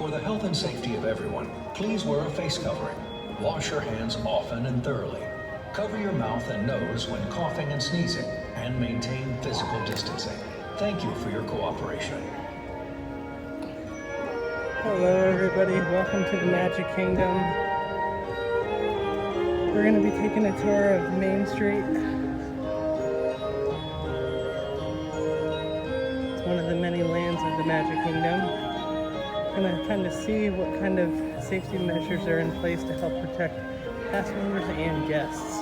For the health and safety of everyone, please wear a face covering. Wash your hands often and thoroughly. Cover your mouth and nose when coughing and sneezing, and maintain physical distancing. Thank you for your cooperation. Hello everybody, welcome to the Magic Kingdom. We're going to be taking a tour of Main Street. It's one of the many lands of the Magic Kingdom. We're going to kind of see what kind of safety measures are in place to help protect pass members and guests.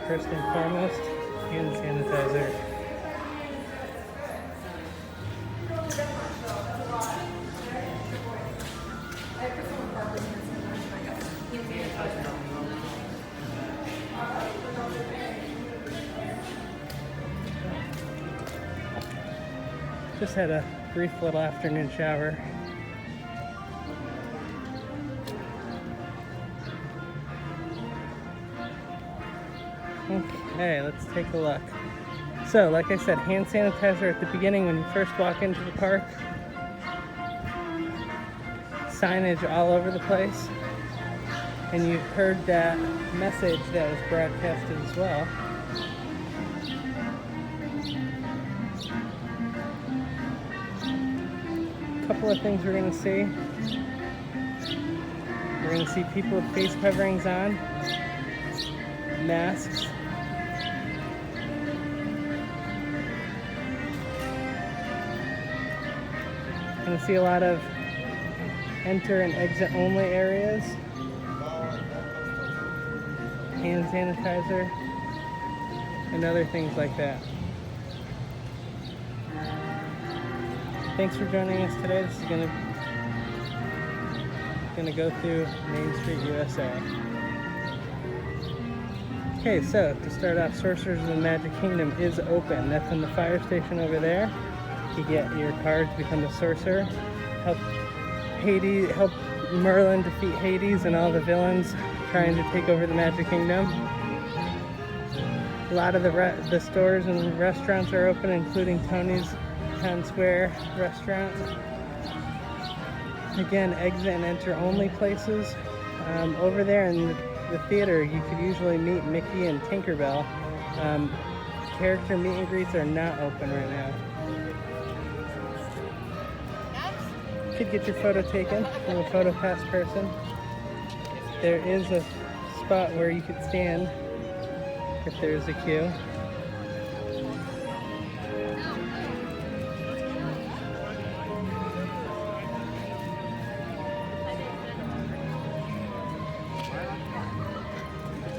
First and foremost, hand sanitizer. Just had a brief little afternoon shower. Okay, let's take a look. So, like I said, hand sanitizer at the beginning when you first walk into the park. Signage all over the place. And you've heard that message that was broadcasted as well. Couple of things we're going to see. We're going to see people with face coverings on, masks. Going to see a lot of enter and exit only areas. Hand sanitizer and other things like that. Thanks for joining us today. This is gonna go through Main Street, USA. Okay, so to start off, Sorcerers of the Magic Kingdom is open. That's in the fire station over there. You get your card to become a sorcerer. Help Merlin defeat Hades and all the villains trying to take over the Magic Kingdom. A lot of the stores and restaurants are open, including Tony's Town Square restaurant. Again, exit and enter only places. Over there in the theater, you could usually meet Mickey and Tinkerbell. Character meet and greets are not open right now. You could get your photo taken from a photo pass person. There is a spot where you could stand if there's a queue.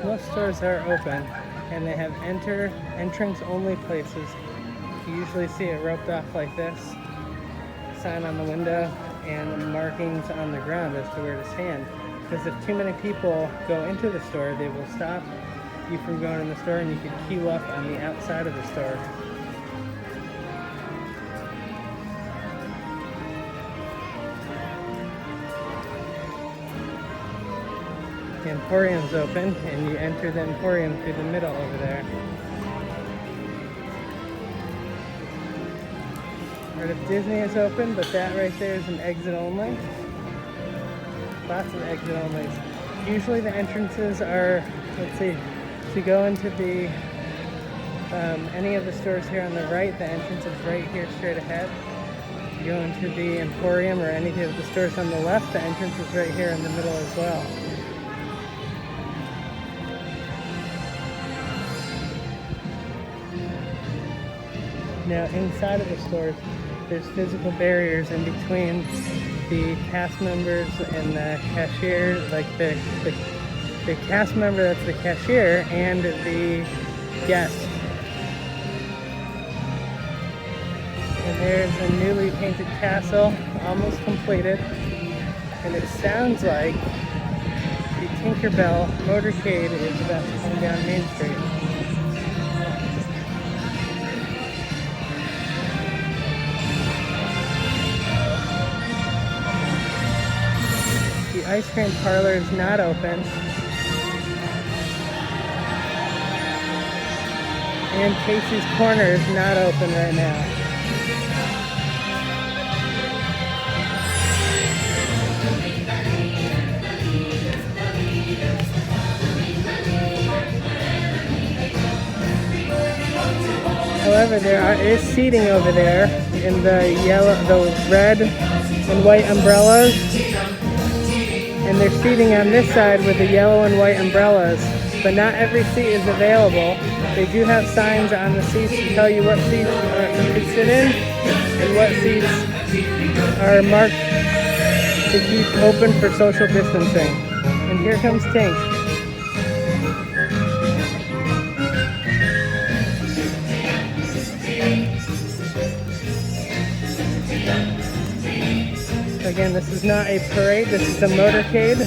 Most stores are open and they have entrance only places. You usually see it roped off like this, sign on the window and markings on the ground as to where to stand. Because if too many people go into the store, they will stop you from going in the store and you can queue up on the outside of the store. The Emporium's open, and you enter the Emporium through the middle over there. Part of Disney is open, but that right there is an exit only. Lots of exit onlys. Usually the entrances are, let's see, if you go into the any of the stores here on the right, the entrance is right here straight ahead. If you go into the Emporium or any of the stores on the left, the entrance is right here in the middle as well. Now inside of the stores, there's physical barriers in between the cast members and the cashier, like the cast member that's the cashier and the guest. And there's a newly painted castle, almost completed. And it sounds like the Tinkerbell motorcade is about to come down Main Street. The ice cream parlor is not open. And Casey's Corner is not open right now. However, there is seating over there in the red and white umbrellas. And they're seating on this side with the yellow and white umbrellas. But not every seat is available. They do have signs on the seats to tell you what seats you can sit in and what seats are marked to keep open for social distancing. And here comes Tink. Again, this is not a parade, this is a motorcade.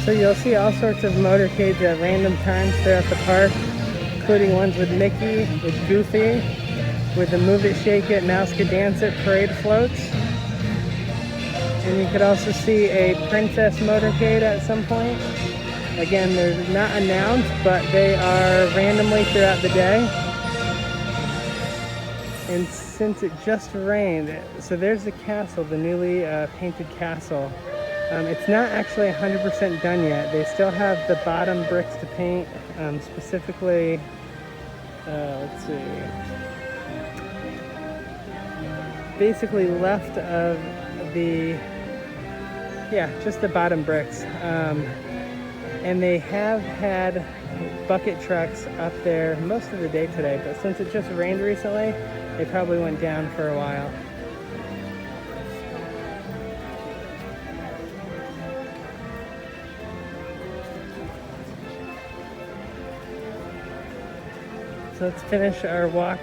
So you'll see all sorts of motorcades at random times throughout the park, including ones with Mickey, with Goofy, with the Move It, Shake It, Mouse Could Dance It parade floats. And you could also see a princess motorcade at some point. Again, they're not announced, but they are randomly throughout the day. And since it just rained, so there's the castle, the newly painted castle. It's not actually 100% done yet. They still have the bottom bricks to paint, specifically, let's see, basically left of the, just the bottom bricks. And they have had bucket trucks up there most of the day today, but since it just rained recently, they probably went down for a while. So let's finish our walk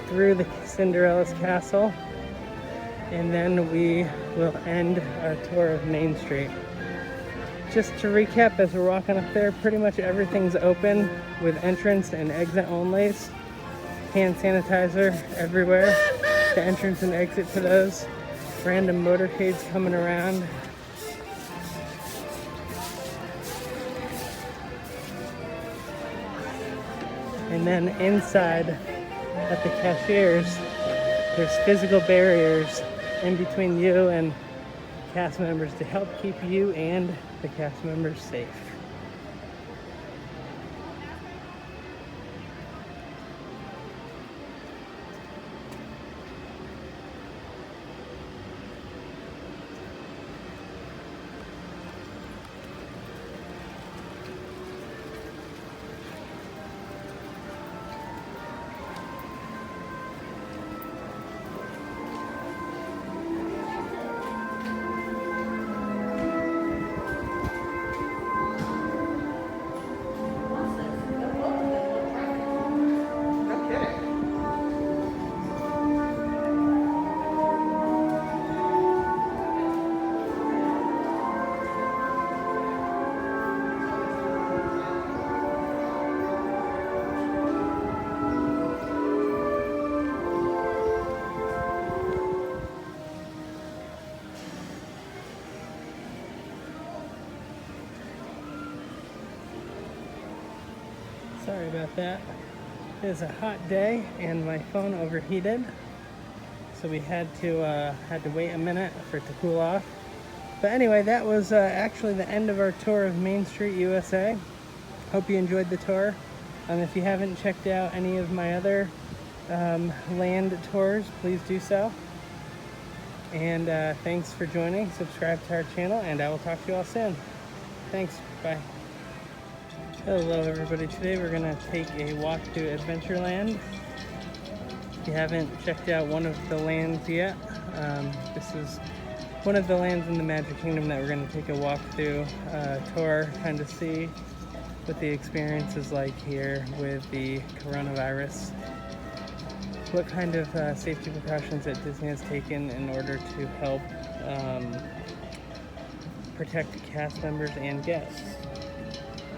through the Cinderella's castle, and then we will end our tour of Main Street. Just to recap, as we're walking up there, pretty much everything's open with entrance and exit onlys. Hand sanitizer everywhere. The entrance and exit to those. Random motorcades coming around. And then inside at the cashiers, there's physical barriers in between you and cast members to help keep you and the cast members safe. Sorry about that. It was a hot day and my phone overheated, so we had to wait a minute for it to cool off. But anyway, that was actually the end of our tour of Main Street, USA. Hope you enjoyed the tour. If you haven't checked out any of my other land tours, please do so. And thanks for joining. Subscribe to our channel, and I will talk to you all soon. Thanks. Bye. Hello everybody, today we're going to take a walk to Adventureland. If you haven't checked out one of the lands yet, This is one of the lands in the Magic Kingdom that we're going to take a walk through, tour, kind of see what the experience is like here with the coronavirus. What kind of safety precautions that Disney has taken in order to help protect cast members and guests.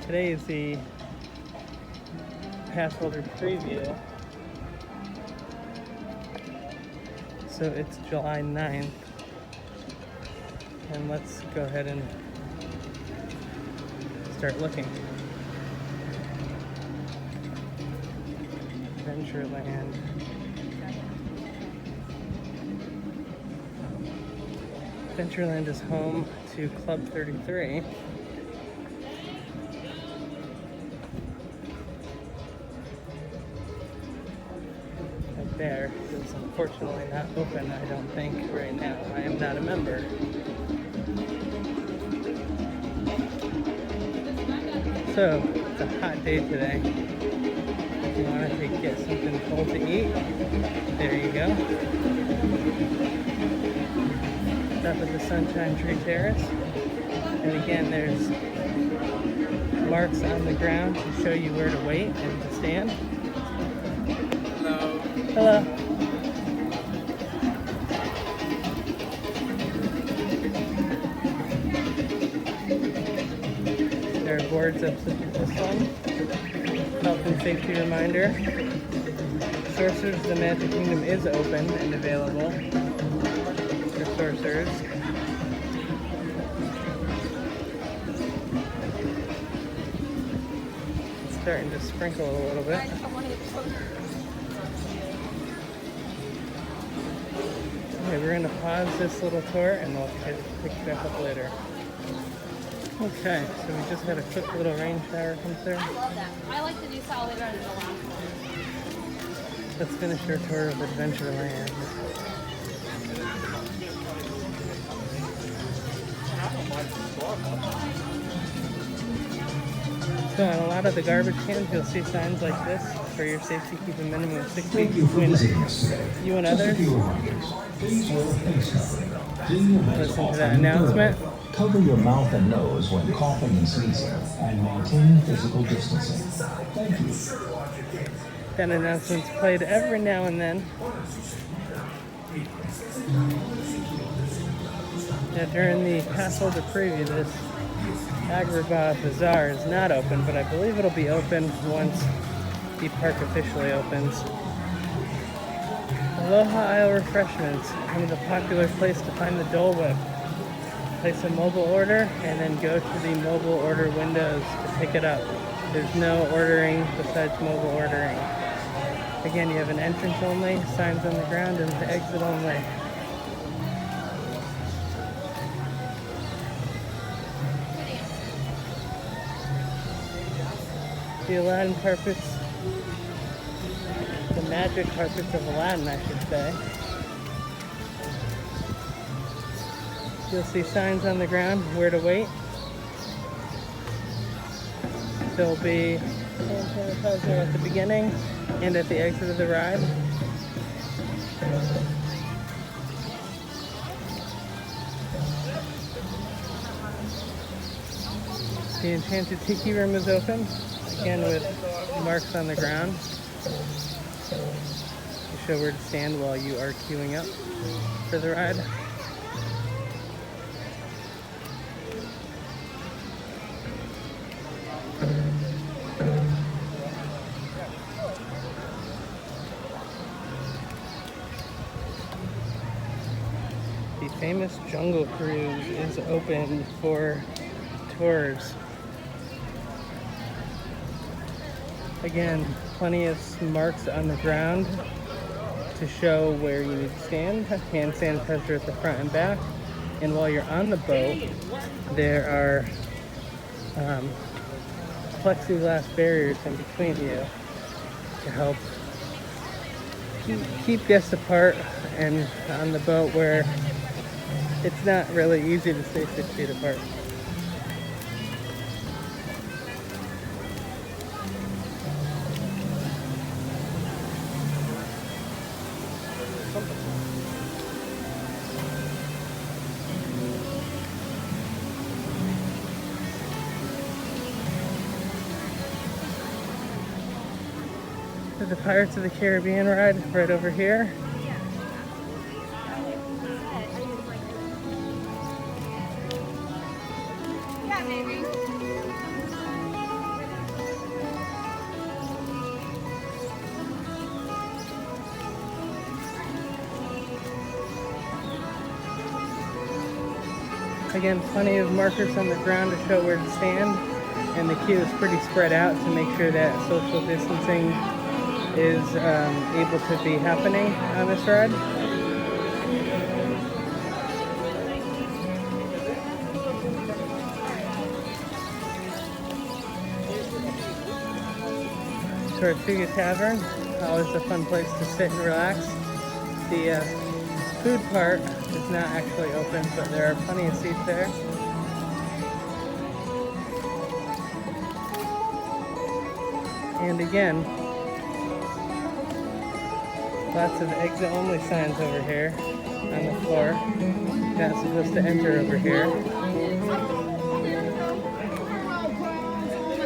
Today is the pass holder preview. So it's July 9th. And let's go ahead and start looking. Adventureland. Adventureland is home to Club 33. Right there is unfortunately not open, I don't think, right now. I am not a member. So, it's a hot day today. If you want to get something cold to eat, there you go. Top of the Sunshine Tree Terrace. And again, there's marks on the ground to show you where to wait and to stand. Hello. Hello. There are boards up such as this one. Health and safety reminder. Sorcerers of the Magic Kingdom is open and available for sorcerers. It's starting to sprinkle a little bit. Okay, we're going to pause this little tour and we'll pick it back up later. Okay, so we just had a quick little rain shower come through. I love that. I like to do salad rather than the last one. Let's finish our tour of Adventureland. So on a lot of the garbage cans, you'll see signs like this. For your safety, keep a minimum of 6 feet Thank you for between visiting us today. you and Just a others. few reminders. Please wear a face covering. Clean your hands Listen to often that and announcement. thoroughly. Cover your mouth and nose when coughing and sneezing, and maintain physical distancing. Thank you. That announcement's played every now and then. Now during the pass holder preview, this Agrabah Bazaar is not open, but I believe it'll be open once the park officially opens. Aloha Isle Refreshments, kind of a popular place to find the Dole Whip. Place a mobile order and then go to the mobile order windows to pick it up. There's no ordering besides mobile ordering. Again, you have an entrance only, signs on the ground, and the exit only. The Aladdin carpets, the magic carpets of Aladdin, I should say. You'll see signs on the ground where to wait. There'll be hand sanitizer at the beginning and at the exit of the ride. The Enchanted Tiki Room is open, again with marks on the ground to show where to stand while you are queuing up for the ride. The famous Jungle Cruise is open for tours. Again, plenty of marks on the ground to show where you need to stand. Hand sanitizer at the front and back. And while you're on the boat, there are plexiglass barriers in between you to help keep guests apart and on the boat where it's not really easy to stay 6 feet apart. to the Pirates of the Caribbean ride right over here. Yeah, maybe. Again, plenty of markers on the ground to show where to stand, and the queue is pretty spread out to make sure that social distancing is able to be happening on this ride. Tortuga Tavern, always a fun place to sit and relax. The food part is not actually open, but there are plenty of seats there. And again, lots of exit only signs over here on the floor. Not supposed to enter over here.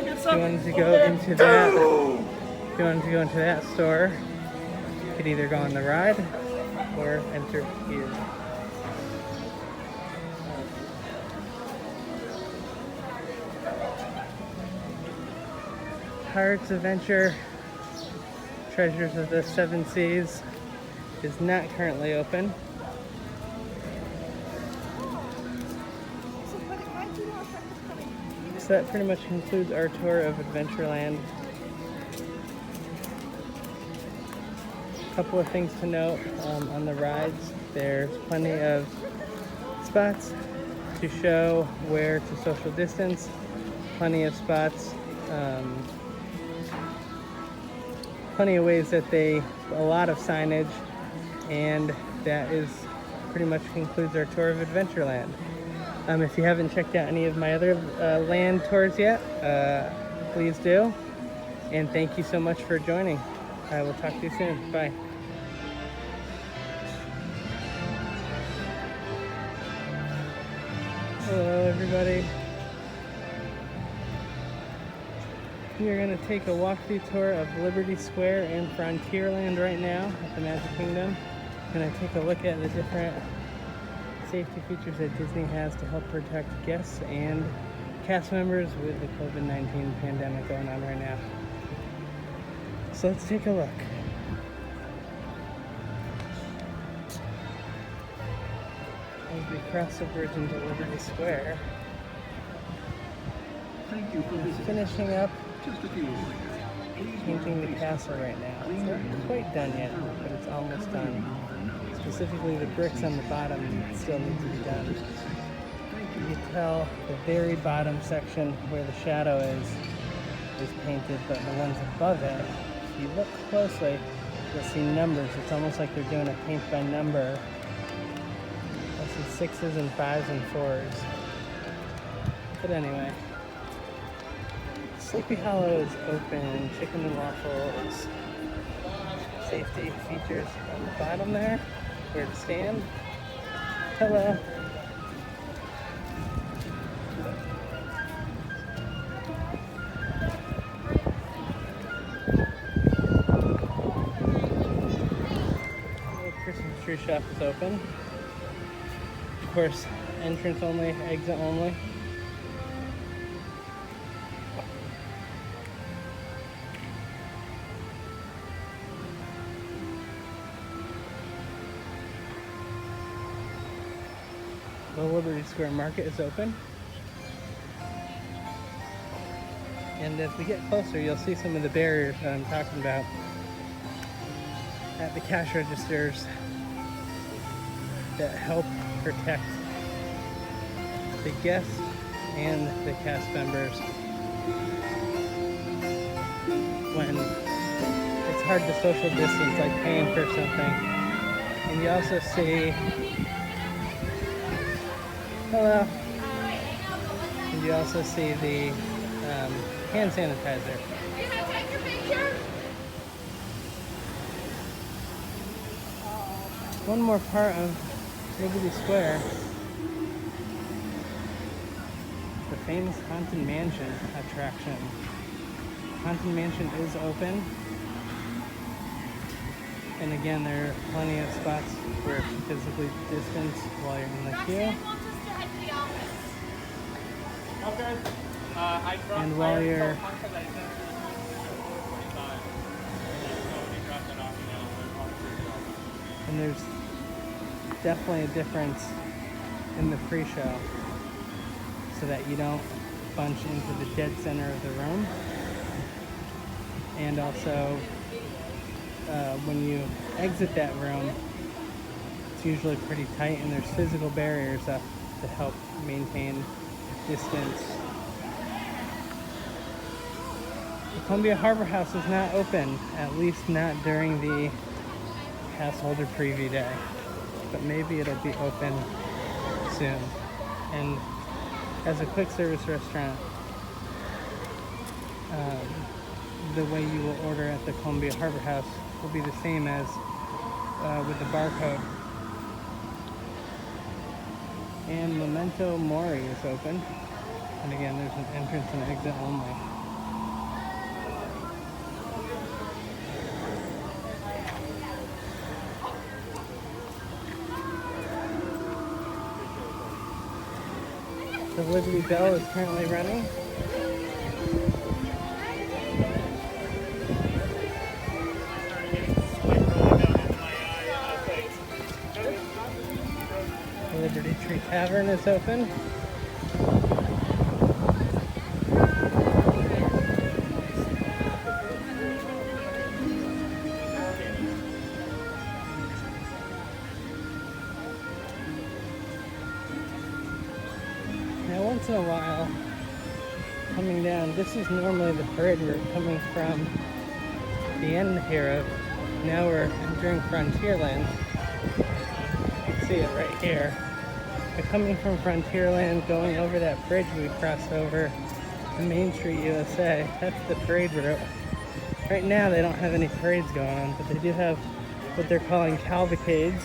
If you wanted to go into that store, you could either go on the ride or enter here. Pirates Adventure Treasures of the Seven Seas is not currently open. So that pretty much concludes our tour of Adventureland. A couple of things to note on the rides. There's plenty of spots to show where to social distance. Plenty of spots, plenty of ways that a lot of signage, and that is pretty much concludes our tour of Adventureland. If you haven't checked out any of my other land tours yet, please do. And thank you so much for joining. I will talk to you soon. Bye. Hello, everybody. We are going to take a walk-through tour of Liberty Square and Frontierland right now at the Magic Kingdom. Going to take a look at the different safety features that Disney has to help protect guests and cast members with the COVID-19 pandemic going on right now. So let's take a look. As we cross the bridge into Liberty Square, Thank you for visiting. finishing up Just a few reminders. Please painting the castle right now. It's not quite done yet, but it's almost done. Specifically, the bricks on the bottom still need to be done. You can tell the very bottom section where the shadow is painted, but the ones above it, if you look closely, you'll see numbers. It's almost like they're doing a paint by number. I see 6s and 5s and 4s. But anyway, Sleepy Hollow is open, chicken and waffles. Safety features on the bottom there, where to stand. Hello. The Christmas tree shop is open. Of course, entrance only, exit only. The Liberty Square Market is open. And as we get closer, you'll see some of the barriers that I'm talking about at the cash registers that help protect the guests and the cast members when it's hard to social distance, like paying for something. And you also see hello. And you also see the hand sanitizer. Can I take your picture? One more part of Liberty Square, the famous Haunted Mansion attraction. Haunted Mansion is open. And again, there are plenty of spots for physically distance while you're in the queue. Okay. And while you're and there's definitely a difference in the pre-show so that you don't bunch into the dead center of the room. And also, when you exit that room, it's usually pretty tight and there's physical barriers up to help maintain distance. The Columbia Harbor House is not open, at least not during the pass holder preview day, but maybe it'll be open soon. And as a quick service restaurant, the way you will order at the Columbia Harbor House will be the same as with the barcode. And Memento Mori is open, and again there's an entrance and exit only. The Liberty Bell is currently running. The Liberty Tree Tavern is open. Now once in a while, coming down, this is normally the parade route coming from the end here of, now we're entering Frontierland. You can see it right here. But coming from Frontierland, going over that bridge we crossed over to Main Street, USA, that's the parade route. Right now they don't have any parades going on, but they do have what they're calling cavalcades.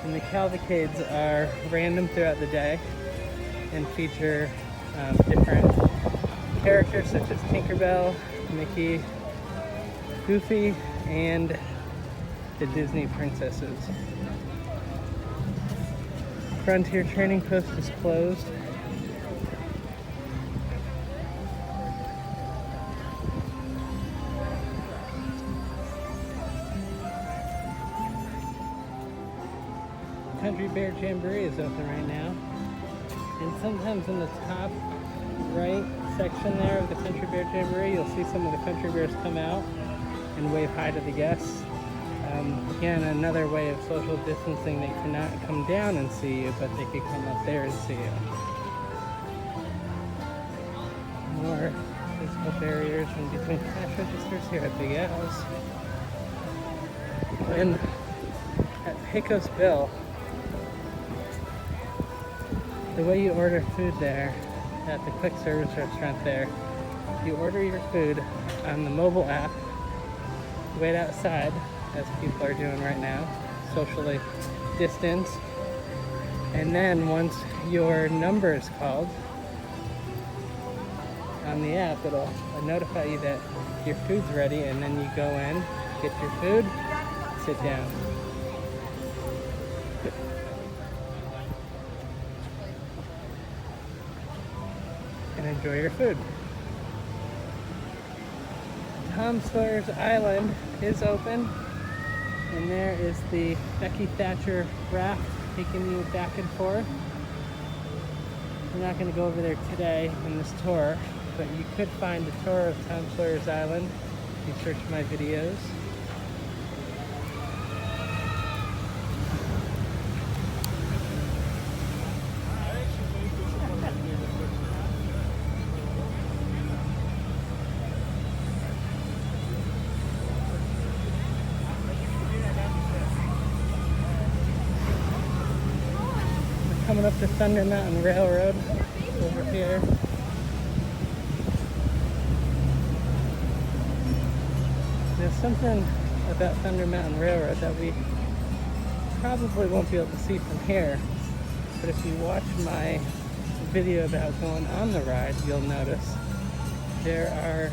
And the cavalcades are random throughout the day and feature different characters such as Tinkerbell, Mickey, Goofy, and the Disney princesses. Frontier Training Post is closed. Country Bear Jamboree is open right now. And sometimes in the top right section there of the Country Bear Jamboree, you'll see some of the country bears come out and wave hi to the guests. Again, another way of social distancing. They cannot come down and see you, but they could come up there and see you. More physical barriers in between cash registers here at Big Al's. And at Pecos Bill, the way you order food there at the quick service restaurant there, you order your food on the mobile app, wait outside, as people are doing right now, socially distanced, and then once your number is called on the app, it'll notify you that your food's ready, and then you go in, get your food, sit down. And enjoy your food. Tom Sawyer's Island is open, and there is the Becky Thatcher raft taking you back and forth. We're not going to go over there today in this tour, but you could find a tour of Tom Sawyer's Island if you search my videos. Coming up to Thunder Mountain Railroad over here. There's something about Thunder Mountain Railroad that we probably won't be able to see from here, but if you watch my video about going on the ride, you'll notice there are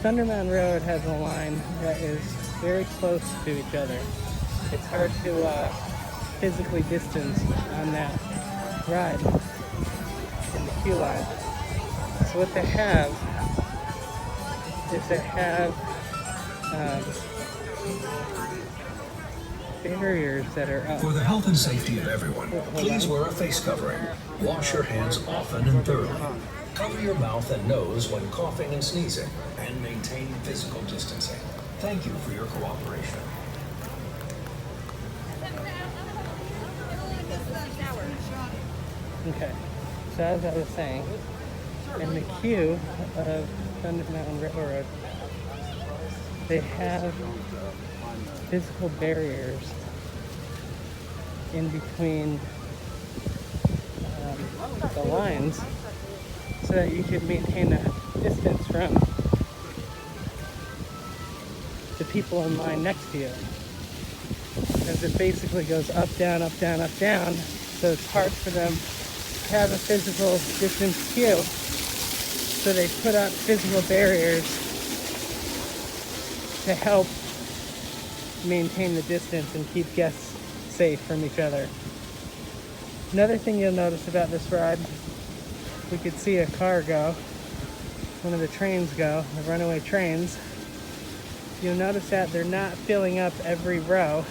Thunder Mountain Railroad has a line that is very close to each other. It's hard to physically distance on that ride in the queue line. So what they have is they have barriers that are up. For the health and safety of everyone, please wear a face covering. Wash your hands often and thoroughly. Cover your mouth and nose when coughing and sneezing, and maintain physical distancing. Thank you for your cooperation. Okay, so as I was saying, in the queue of Thunder Mountain Railroad, they have physical barriers in between the lines so that you can maintain a distance from the people in line next to you. As it basically goes up, down, up, down, up, down, so it's hard for them to have a physical distance queue. So they put up physical barriers to help maintain the distance and keep guests safe from each other. Another thing you'll notice about this ride, we could see a car go, one of the trains go, the runaway trains. You'll notice that they're not filling up every row.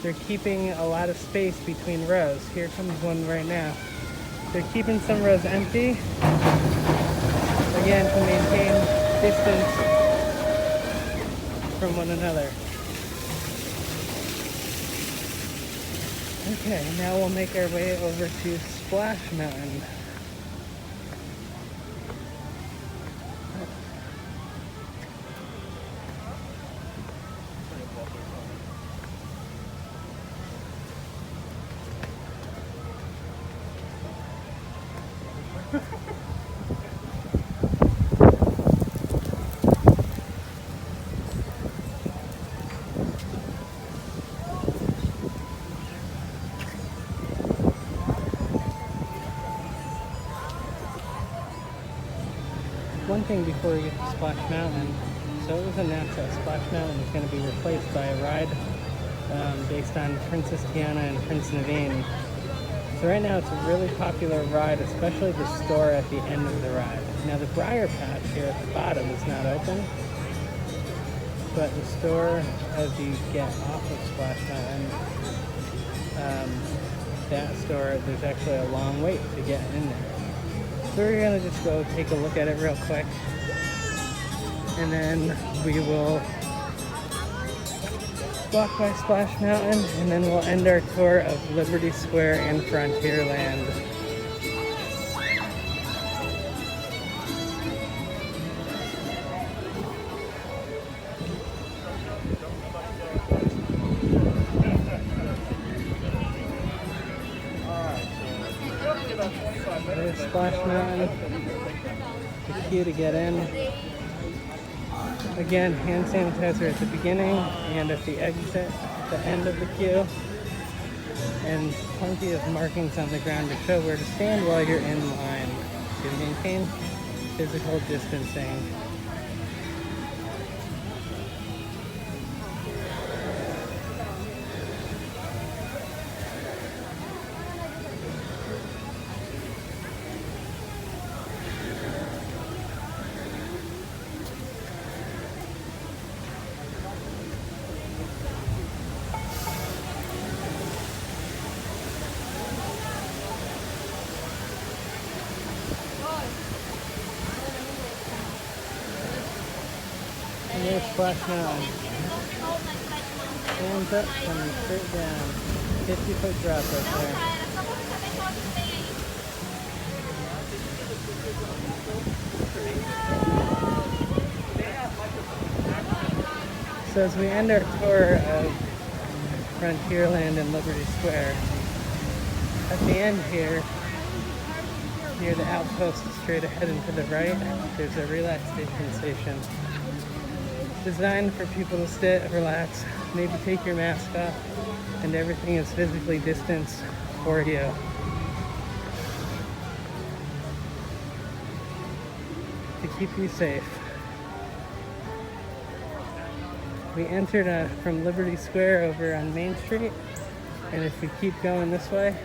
They're keeping a lot of space between rows. Here comes one right now. They're keeping some rows empty, again, to maintain distance from one another. Okay, now we'll make our way over to Splash Mountain. One thing before we get to Splash Mountain, so it was announced that Splash Mountain is going to be replaced by a ride based on Princess Tiana and Prince Naveen. So right now it's a really popular ride, especially the store at the end of the ride. Now the Briar Patch here at the bottom is not open, but the store as you get off of Splash Mountain, that store, there's actually a long wait to get in there. So we're gonna just go take a look at it real quick, and then we will walk by Splash Mountain, and then we'll end our tour of Liberty Square and Frontierland. There's Splash Mountain, the queue to get in. Again, hand sanitizer at the beginning and at the exit, the end of the queue. And plenty of markings on the ground to show where to stand while you're in line to maintain physical distancing. And there's Splash Mountain. Hands up, coming straight down. 50-foot drop right there. So as we end our tour of Frontierland and Liberty Square, at the end here, near the outpost straight ahead and to the right, there's a relaxation station designed for people to sit, relax, maybe take your mask off, and everything is physically distanced for you. To keep you safe. We entered from Liberty Square over on Main Street, and if we keep going this way,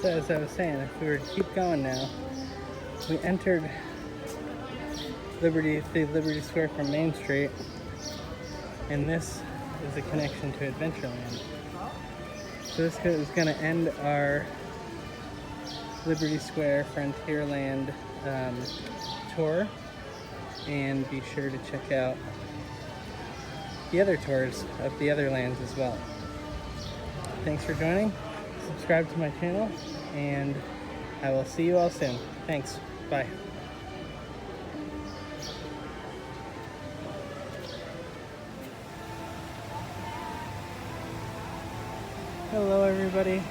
so as I was saying, if we were to keep going now, we entered the Liberty Square from Main Street, and this is a connection to Adventureland. So this is going to end our Liberty Square Frontierland tour, and be sure to check out the other tours of the other lands as well. Thanks for joining. Subscribe to my channel, and I will see you all soon. Thanks. Bye. Hello everybody.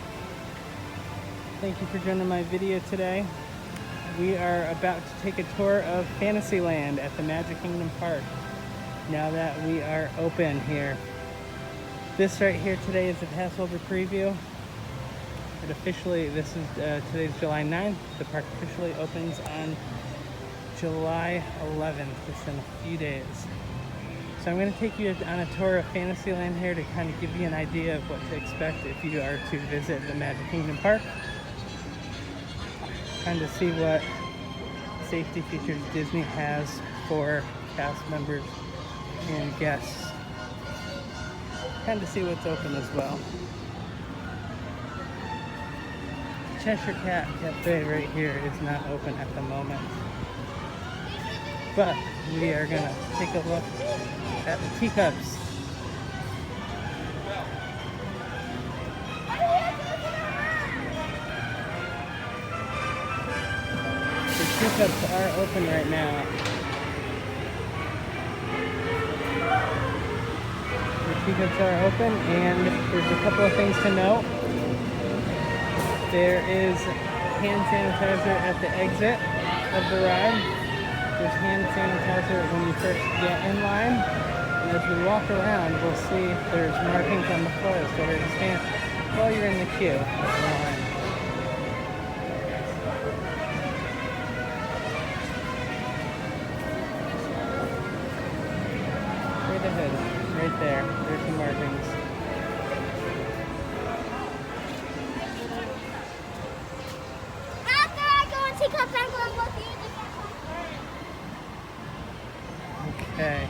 Thank you for joining my video today. We are about to take a tour of Fantasyland at the Magic Kingdom Park now that we are open here. This right here today is a Passover preview. It officially, today's July 9th. The park officially opens on July 11th, just in a few days. So I'm going to take you on a tour of Fantasyland here to kind of give you an idea of what to expect if you are to visit the Magic Kingdom Park. Kind of see what safety features Disney has for cast members and guests. Kind of see what's open as well. Cheshire Cat Cafe right here is not open at the moment, but we are going to take a look at the teacups. The teacups are open right now. The teacups are open, and there's a couple of things to note. There is hand sanitizer at the exit of the ride. There's hand sanitizer when you first get in line. And as we walk around, we'll see there's markings on the floor as to where to stand while you're in the queue of the line. Straight ahead, right there. There's the markings. Okay,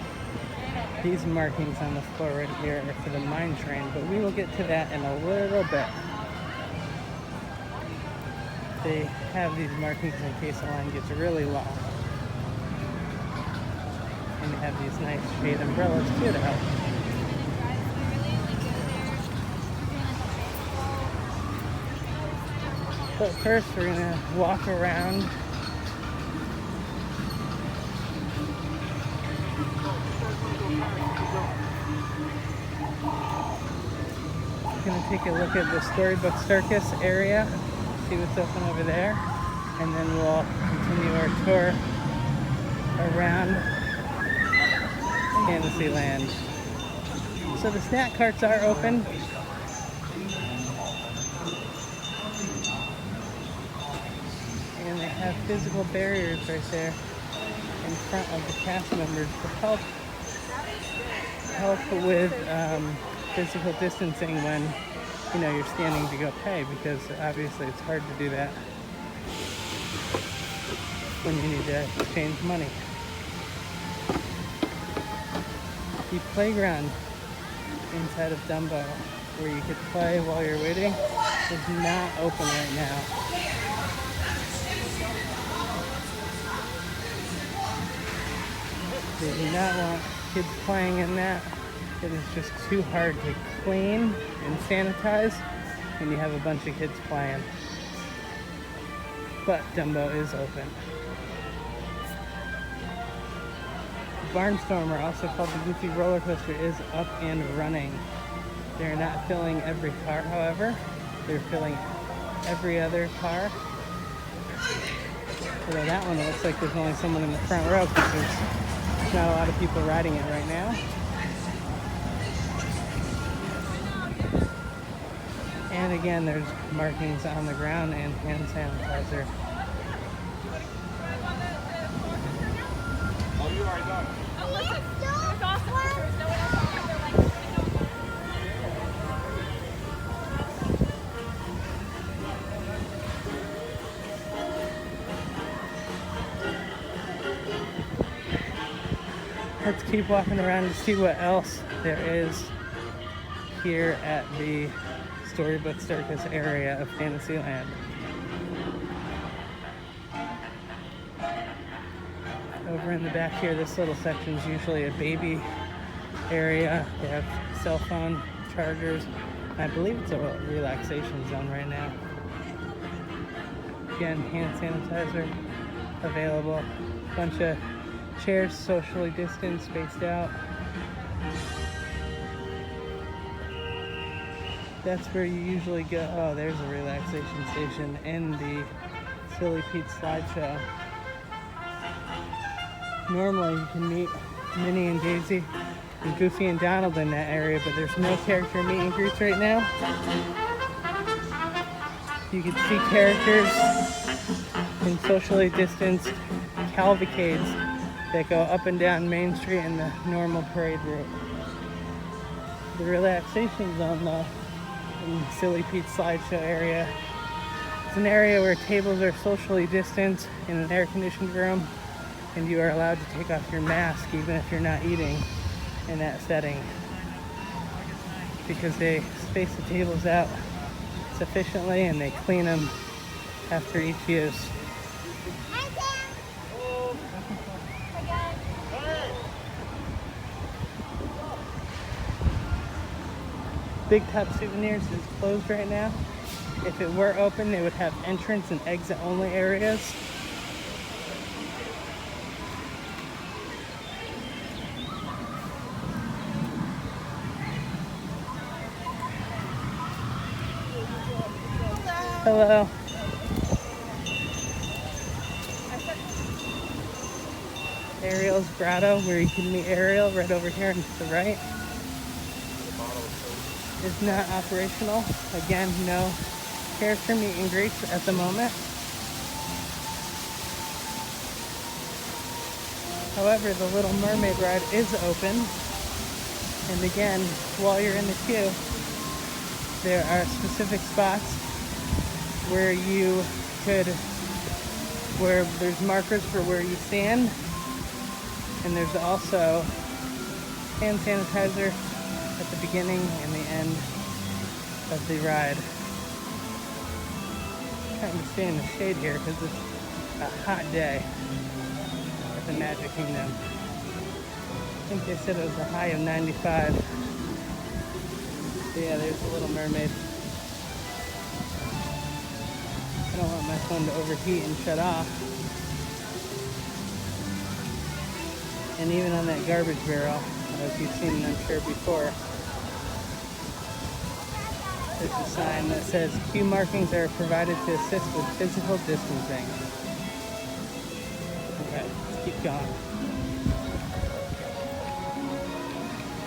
these markings on the floor right here are for the mine train, but we will get to that in a little bit. They have these markings in case the line gets really long. And they have these nice shade umbrellas too to help. But first we're going to walk around . Going to take a look at the Storybook Circus area, see what's open over there, and then we'll continue our tour around Fantasyland. So the snack carts are open. And they have physical barriers right there in front of the cast members to help with physical distancing when you're standing to go pay, because obviously it's hard to do that when you need to exchange money. The playground inside of Dumbo, where you could play while you're waiting, is not open right now. They do not want kids playing in that. It is just too hard to clean and sanitize when you have a bunch of kids playing. But Dumbo is open. Barnstormer, also called the Goofy roller coaster, is up and running. They're not filling every car, however. They're filling every other car. Although that one looks like there's only someone in the front row because there's not a lot of people riding it right now. And again, there's markings on the ground and hand sanitizer. let's keep walking around to see what else there is here at the Storybook Circus area of Fantasyland. Over in the back here, this little section is usually a baby area. They have cell phone chargers. I believe it's a relaxation zone right now. Again, hand sanitizer available. Bunch of chairs, socially distanced, spaced out. That's where you usually go. Oh, there's a relaxation station in the Silly Pete slideshow. Normally you can meet Minnie and Daisy and Goofy and Donald in that area, but there's no character meet and greets right now. You can see characters in socially distanced cavalcades that go up and down Main Street in the normal parade route. The relaxation zone, though, in the Silly Pete slideshow area, it's an area where tables are socially distanced in an air-conditioned room, and you are allowed to take off your mask even if you're not eating in that setting, because they space the tables out sufficiently and they clean them after each use. Big Top Souvenirs is closed right now. If it were open, they would have entrance and exit only areas. Hello. Ariel's Grotto, where you can meet Ariel right over here and to the right, is not operational. Again, no character meet and greets at the moment. However, the Little Mermaid ride is open. And again, while you're in the queue, there are specific spots where there's markers for where you stand, and there's also hand sanitizer at the beginning and the end of the ride. I'm trying to stay in the shade here because it's a hot day at the Magic Kingdom. I think they said it was a high of 95. So yeah, there's the Little Mermaid. I don't want my phone to overheat and shut off. And even on that garbage barrel, as you've seen, I'm sure, before, there's a sign that says queue markings are provided to assist with physical distancing. Okay, let's keep going.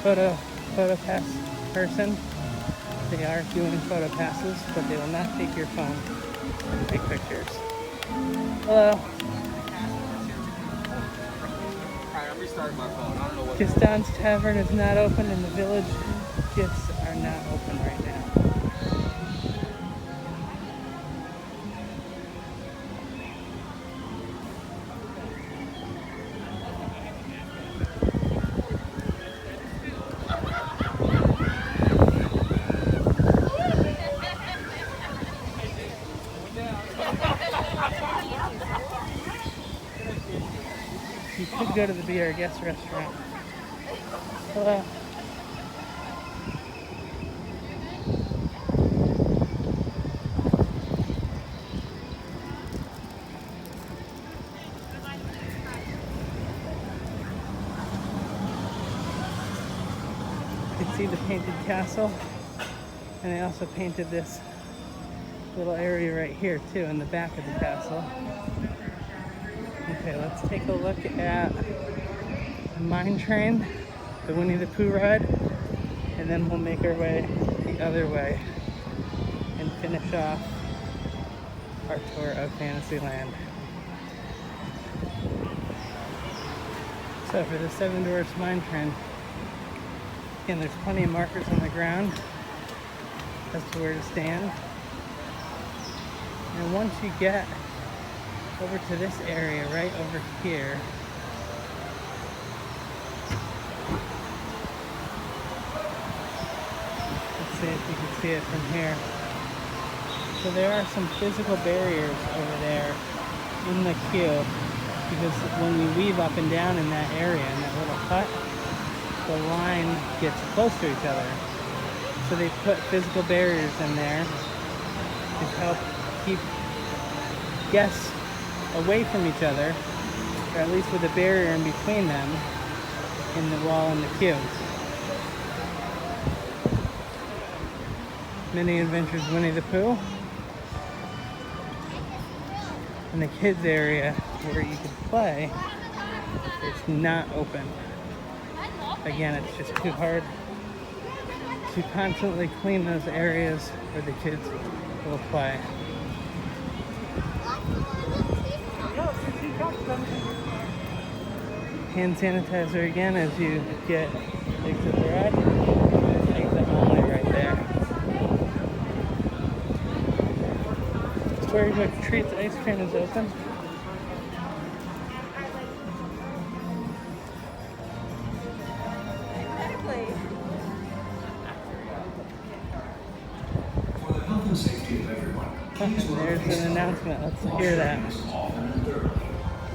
Photo pass person. They are doing photo passes, but they will not take your phone and take pictures. Hello. Alright, I'm restarting my phone. I don't know what. Gaston's Tavern is not open, and the Village Gifts are not open right now. You could go to the Be Our Guest restaurant. Hello. You can see the painted castle, and they also painted this little area right here too in the back of the castle. Okay, let's take a look at the mine train, the Winnie the Pooh ride, and then we'll make our way the other way and finish off our tour of Fantasyland. So for the Seven Dwarfs Mine Train, again, there's plenty of markers on the ground as to where to stand. And once you get over to this area right over here, see if you can see it from here. So there are some physical barriers over there in the queue, because when you weave up and down in that area, in that little hut, the line gets close to each other. So they put physical barriers in there to help keep guests away from each other, or at least with a barrier in between them in the wall and the queue. Mini Adventures Winnie the Pooh. And the kids area where you can play is not open. Again, it's just too hard to constantly clean those areas where the kids will play. Hand sanitizer again as you exit the ride. Exit only right there. Storybook Treats Ice Cream is open. For the health and safety of everyone, please wear a There's face an announcement. Let's covering. hear Wash your that. hands often and thoroughly.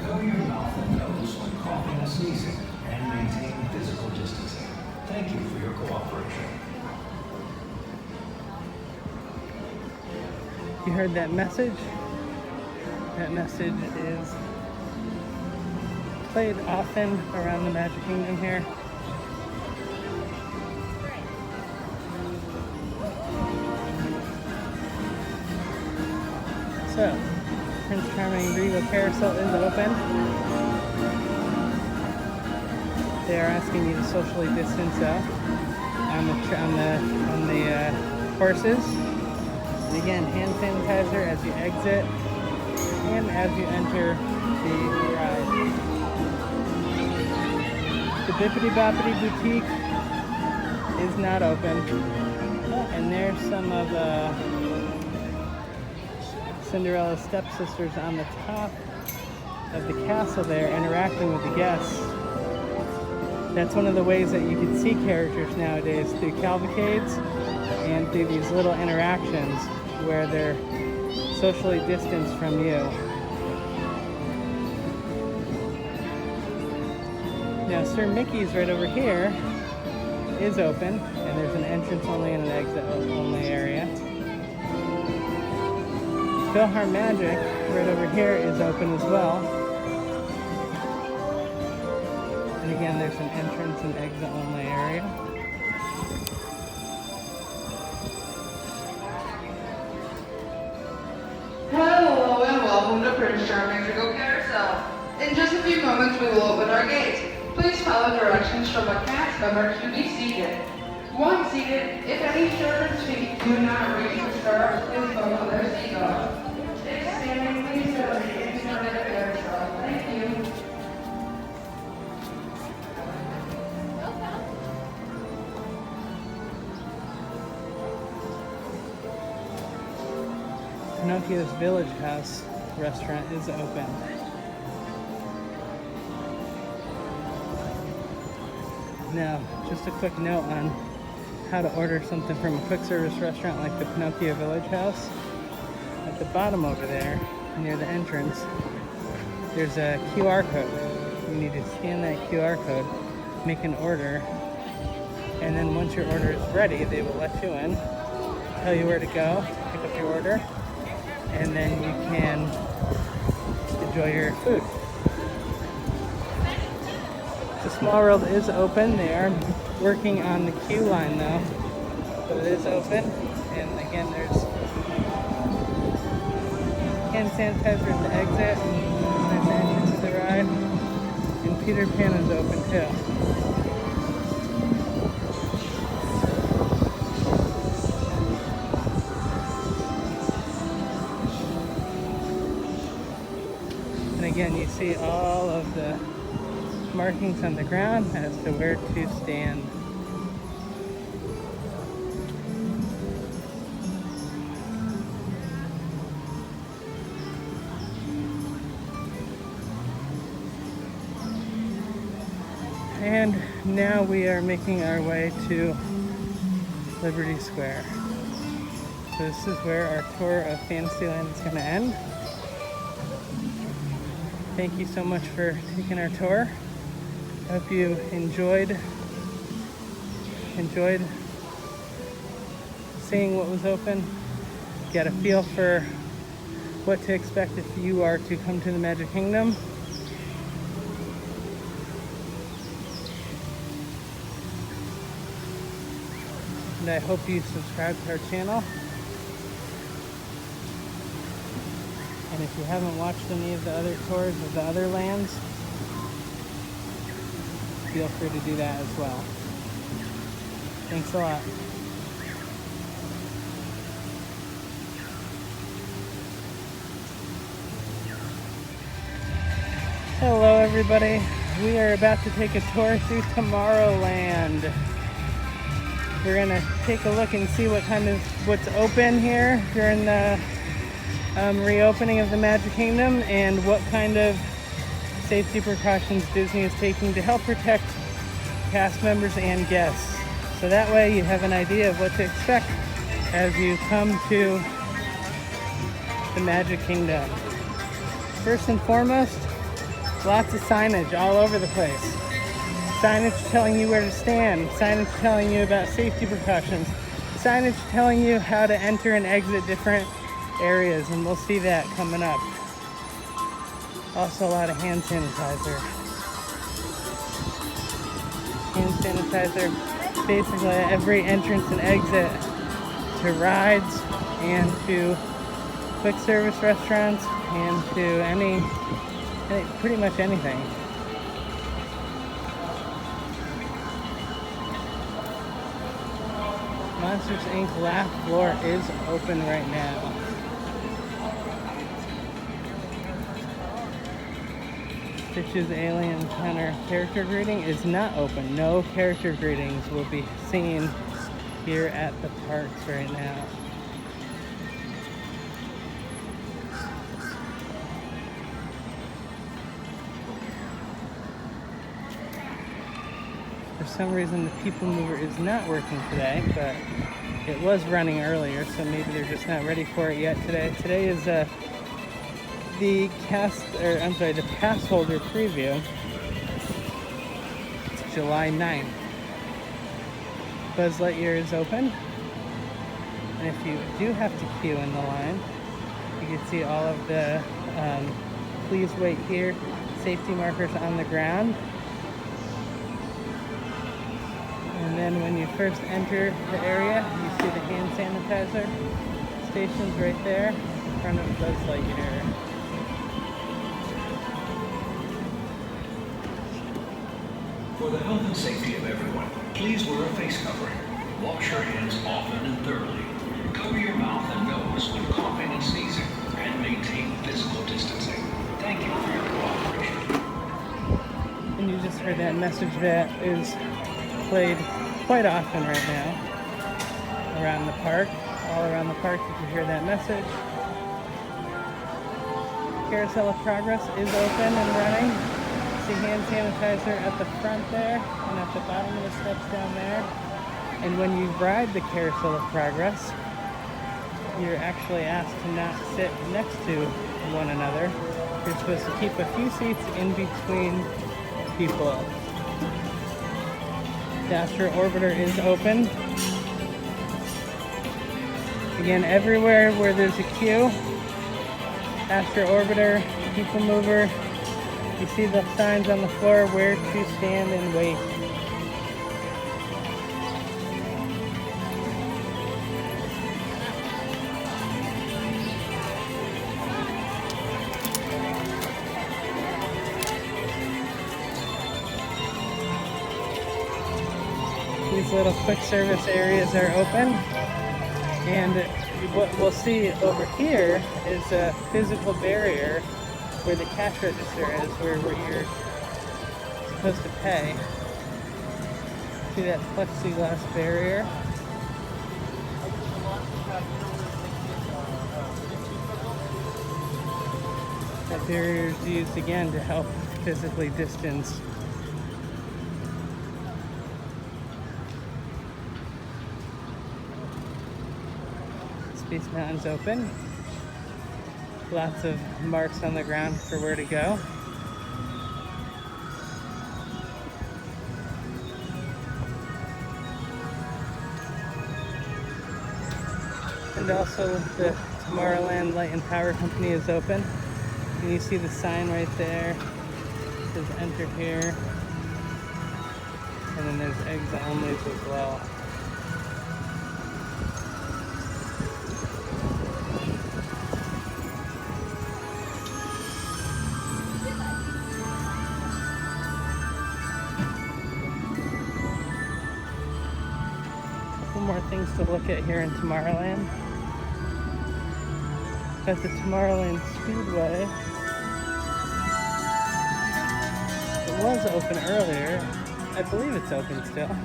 Cover your mouth and nose when coughing and sneezing, and maintain physical distancing. Thank you for your cooperation. You heard that message? That message is played often around the Magic Kingdom here. So, Prince Charming Regal Carousel is open. They are asking you to socially distance though on the horses. And again, hand sanitizer as you exit and as you enter the ride. The Bippity Boppity Boutique is not open. And there's some of Cinderella's stepsisters on the top of the castle there interacting with the guests. That's one of the ways that you can see characters nowadays, through cavalcades and through these little interactions where they're socially distanced from you. Now, Sir Mickey's right over here is open, and there's an entrance only and an exit only area. PhilharMagic right over here is open as well. And again, there's an entrance and exit only area. Hello and welcome to Prince Charming Regal Carousel. In just a few moments we will open our gates. Please follow directions from a cast member to be seated. Once seated, if any children's feet do not reach the stirrups, please follow their seatbelt. If standing, please go to the inside of the carousel. Thank you. Pinocchio's Village House restaurant is open. Now, just a quick note on how to order something from a quick service restaurant like the Pinocchio Village House. At the bottom over there, near the entrance, there's a QR code. You need to scan that QR code, make an order, and then once your order is ready, they will let you in, tell you where to go, pick up your order, and then you can enjoy your food. The Small World is open. They are working on the queue line though, but it is open. And again, there's hand sanitizer at the exit. There's the entrance to the ride, and Peter Pan is open too. And again, you see all of the markings on the ground as to where to stand. And now we are making our way to Liberty Square. So this is where our tour of Fantasyland is going to end. Thank you so much for taking our tour. Hope you enjoyed seeing what was open. Get a feel for what to expect if you are to come to the Magic Kingdom. And I hope you subscribe to our channel. And if you haven't watched any of the other tours of the other lands, feel free to do that as well. Thanks a lot. Hello everybody. We are about to take a tour through Tomorrowland. We're gonna take a look and see what's open here during the reopening of the Magic Kingdom and what kind of safety precautions Disney is taking to help protect cast members and guests. So that way you have an idea of what to expect as you come to the Magic Kingdom. First and foremost, lots of signage all over the place. Signage telling you where to stand, signage telling you about safety precautions, signage telling you how to enter and exit different areas, and we'll see that coming up. Also a lot of hand sanitizer. Hand sanitizer basically at every entrance and exit to rides and to quick service restaurants and to pretty much anything. Monsters Inc. Laugh Floor is open right now. Stitch's Alien Encounter character greeting is not open. No character greetings will be seen here at the parks right now. For some reason the People Mover is not working today, but it was running earlier, so maybe they're just not ready for it yet today. Today is the pass holder preview. It's July 9th. Buzz Lightyear is open. And if you do have to queue in the line, you can see all of the please wait here safety markers on the ground. And then when you first enter the area, you see the hand sanitizer stations right there in front of Buzz Lightyear. For the health and safety of everyone, please wear a face covering. Wash your hands often and thoroughly. Cover your mouth and nose when coughing and sneezing, and maintain physical distancing. Thank you for your cooperation. And you just heard that message that is played quite often right now around the park. All around the park you can hear that message. Carousel of Progress is open and running. See hand sanitizer at the front there and at the bottom of the steps down there. And when you ride the Carousel of Progress, you're actually asked to not sit next to one another. You're supposed to keep a few seats in between people. The Astro Orbiter is open. Again, everywhere where there's a queue, Astro Orbiter, People Mover, you see the signs on the floor where to stand and wait. These little quick service areas are open, and what we'll see over here is a physical barrier where the cash register is, where you're supposed to pay. See that plexiglass barrier? That barrier is used again to help physically distance. Space Mountain's open. Lots of marks on the ground for where to go. And also the Tomorrowland Light and Power Company is open. And you see the sign right there. It says enter here. And then there's exit onlys as well. More things to look at here in Tomorrowland. At the Tomorrowland Speedway, it was open earlier. I believe it's open still.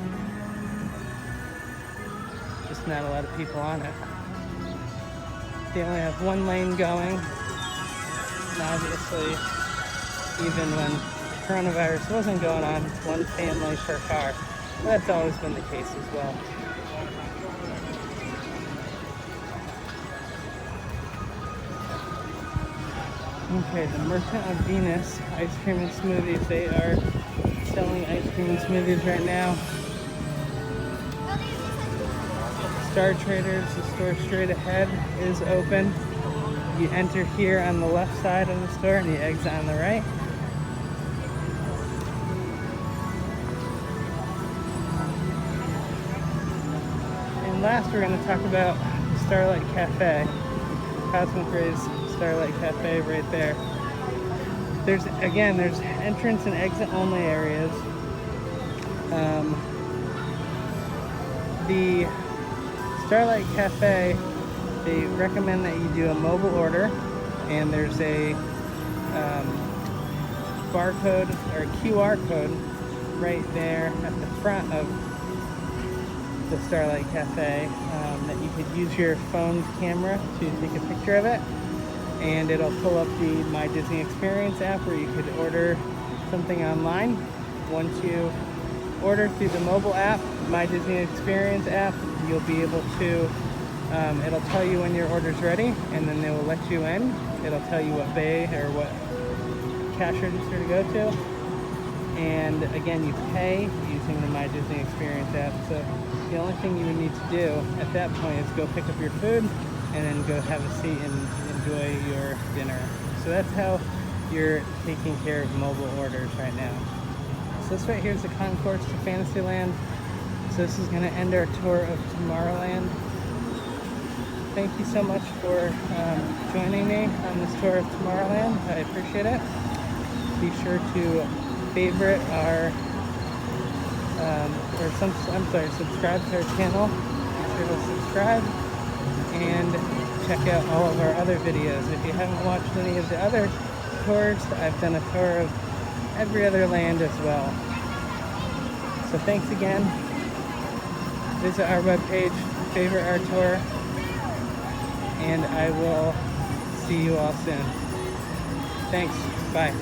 Just not a lot of people on it. They only have one lane going. And obviously, even when coronavirus wasn't going on, it's one family per car. But that's always been the case as well. Okay, the Merchant of Venus ice cream and smoothies. They are selling ice cream and smoothies right now. Star Traders, the store straight ahead, is open. You enter here on the left side of the store and you exit on the right. And last we're going to talk about Starlight Cafe. Cosmic Rays Starlight Cafe right there. There's entrance and exit only areas. The Starlight Cafe, they recommend that you do a mobile order, and there's a barcode or QR code right there at the front of the Starlight Cafe that you could use your phone's camera to take a picture of it, and it'll pull up the My Disney Experience app where you could order something online. Once you order through the mobile app, My Disney Experience app, you'll be able to, it'll tell you when your order's ready, and then they will let you in. It'll tell you what bay or what cash register to go to. And again, you pay using the My Disney Experience app. So the only thing you would need to do at that point is go pick up your food and then go have a seat and enjoy your dinner. So that's how you're taking care of mobile orders right now. So this right here is the concourse to Fantasyland. So this is going to end our tour of Tomorrowland. Thank you so much for joining me on this tour of Tomorrowland. I appreciate it. Be sure to favorite our, subscribe to our channel. Be sure to subscribe and check out all of our other videos. If you haven't watched any of the other tours, I've done a tour of every other land as well. So thanks again. Visit our webpage, favorite our tour, and I will see you all soon. Thanks. Bye.